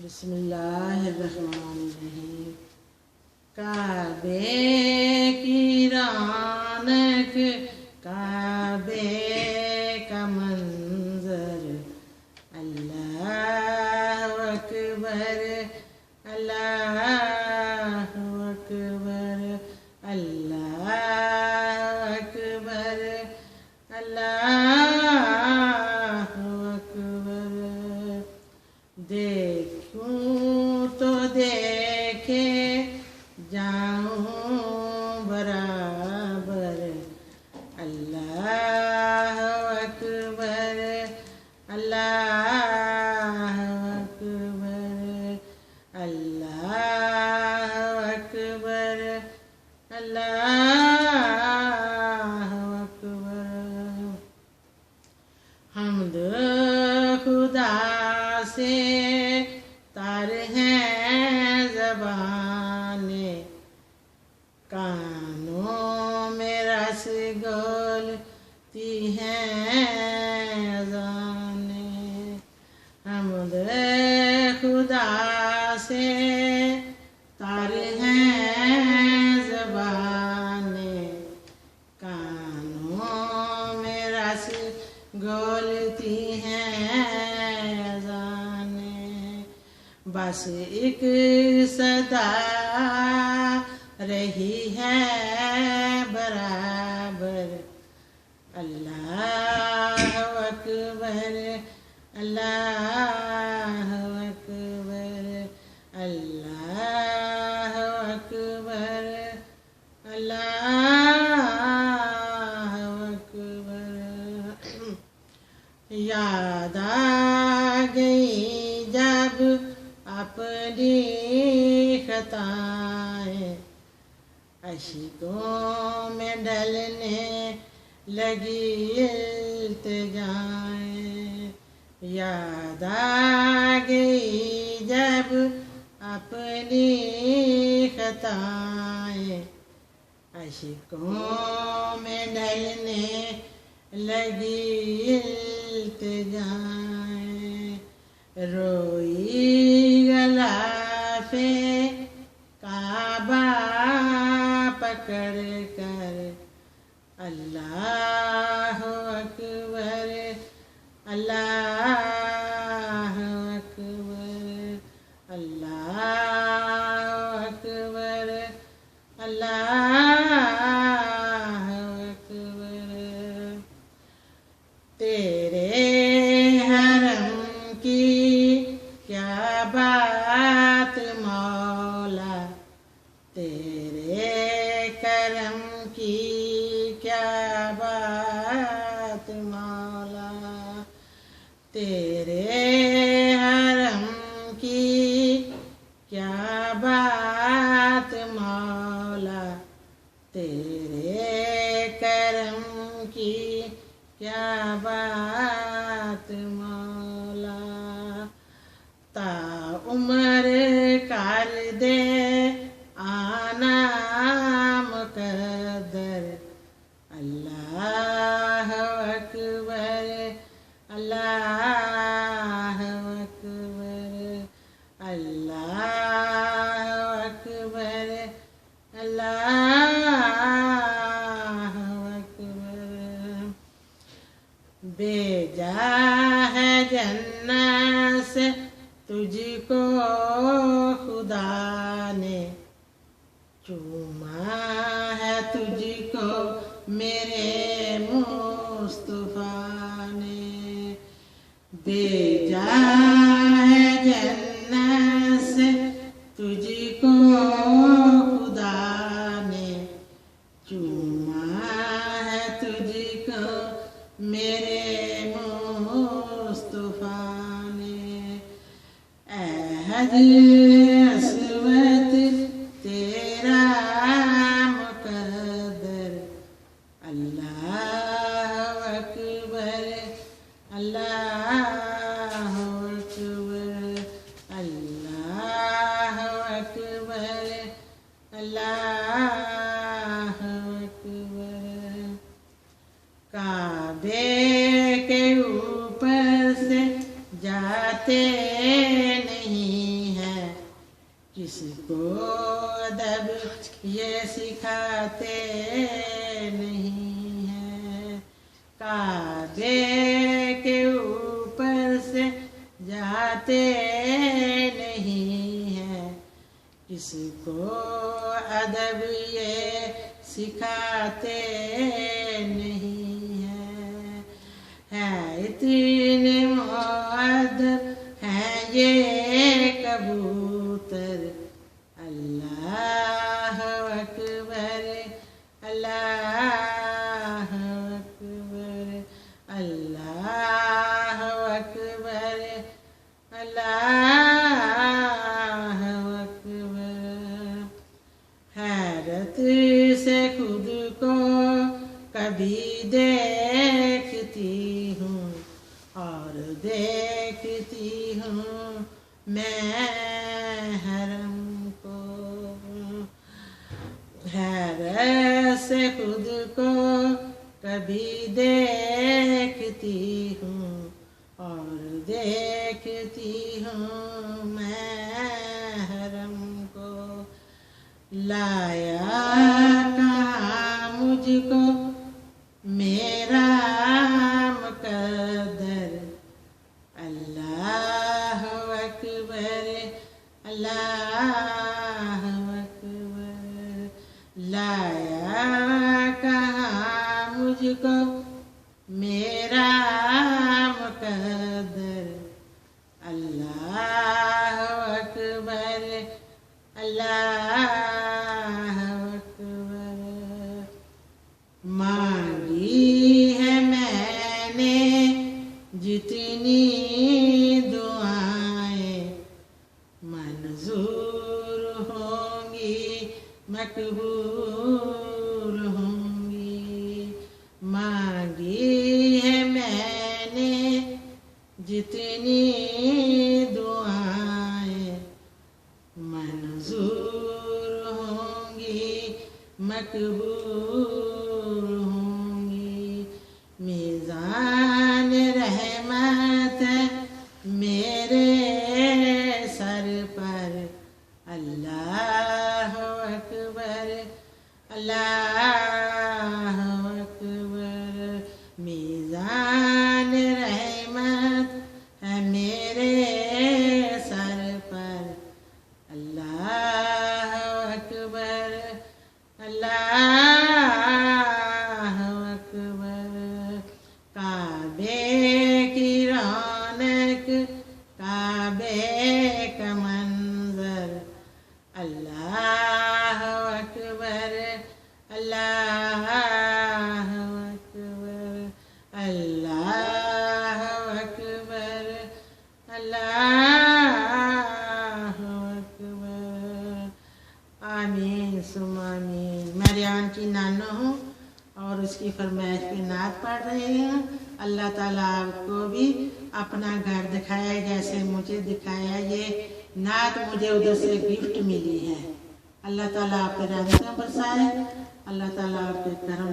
بسم اللہ الرحمن الرحیم۔ کعبے کی رونق، کعبے کا منظر، اللہ اکبر اللہ اکبر اللہ اکبر اللہ اکبر۔ دیکھوں تو دیکھے جاؤں برابر، اللہ اکبر اللہ اکبر اللہ اکبر اللہ اکبر۔ حمد خدا سے تار ہیں زبانیں، کانوں میں رس گولتی ہیں اذانیں۔ حمد خدا سے تار ہیں زبانیں، کانوں میں رس گولتی ہیں اذانیں۔ بس ایک صدا رہی ہے برابر، اللہ اکبر اللہ اکبر اللہ اکبر اللہ اکبر۔ یاد آ گئی جب اپنی خطائیں، اشکوں میں ڈلنے لگی التجائیں۔ یاد آ گئی جب اپنی خطائیں، اشکوں میں ڈلنے لگی التجائیں۔ روئی غلاف کعبہ پکڑ کر، اللہ اکبر اللہ اکبر اللہ اکبر اللہ اکبر۔ تیرے حرم کی کیا بات مولا، تیرے کرم کی کیا بات مولا، تیرے حرم کی کیا بات مولا، تیرے کرم کی کیا بات مولا۔ تا عمر کر دے آنا مقدر، اللہ اکبر اللہ اکبر اللہ اکبر اللہ اکبر۔ بھیجا ہے جنت سے تجھ کو خدا نے، چوما ہے تجھ کو میرے مصطفیٰ نے۔ بھیجا ہے جنت سے تجھ کو خدا نے، چوما ہے تجھ کو میرے مصطفیٰ نے۔ عہد عصمت تیرا مقدر، اللہ اکبر اللہ اکبر اللہ اکبر اللہ اکبر۔ کعبے کے اوپر سے جاتے نہیں سکھاتے نہیں ہیں، کس کو ادب یہ سکھاتے نہیں ہیں، ہے اتنے مؤدب ہیں یہ کبوتر، اللہ اکبر اللہ اکبر اللہ اکبر اللہ اکبر۔ حیرت سے خود کو کبھی دیکھتی ہوں اور دیکھتی ہوں میں حرم کو، حیرت سے خود کو کبھی دیکھتی ہوں اور دیکھتی ہوں میں حرم کو، لایا کہاں مجھ کو میرا مقدر، اللہ اکبر اللہ اکبر، لایا کہاں مجھ کو میرا مقدر، اللہ اکبر اللہ اکبر۔ مانگی ہے میں نے جتنی دعائیں، منظور ہوں گی مقبول ہوں گی، مانگی ہے میں نے جتنی دعائیں، منظور ہوں گی مقبول ہوں گی، میزان رحمت ہے میرے سر پر، اللہ اکبر اللہ اکبر، میزان رحمت ہے میرے سر پر، اللہ اکبر اللہ اکبر۔ کعبے کی رونق کعبے کا منظر، اللہ اکبر اللہ اکبر اللہ اکبر اللہ اکبر۔ آمین ثم آمین۔ میں ریان کی نانو ہوں اور اس کی فرمائش پہ نعت پڑھ رہے ہیں۔ اللہ تعالیٰ آپ کو بھی اپنا گھر دکھایا جیسے مجھے دکھایا، یہ نعت مجھے ادھر سے گفٹ ملی ہے۔ اللہ تعالیٰ آپ پہ رحمتیں برسائے، اللہ تعالیٰ آپ کے کرم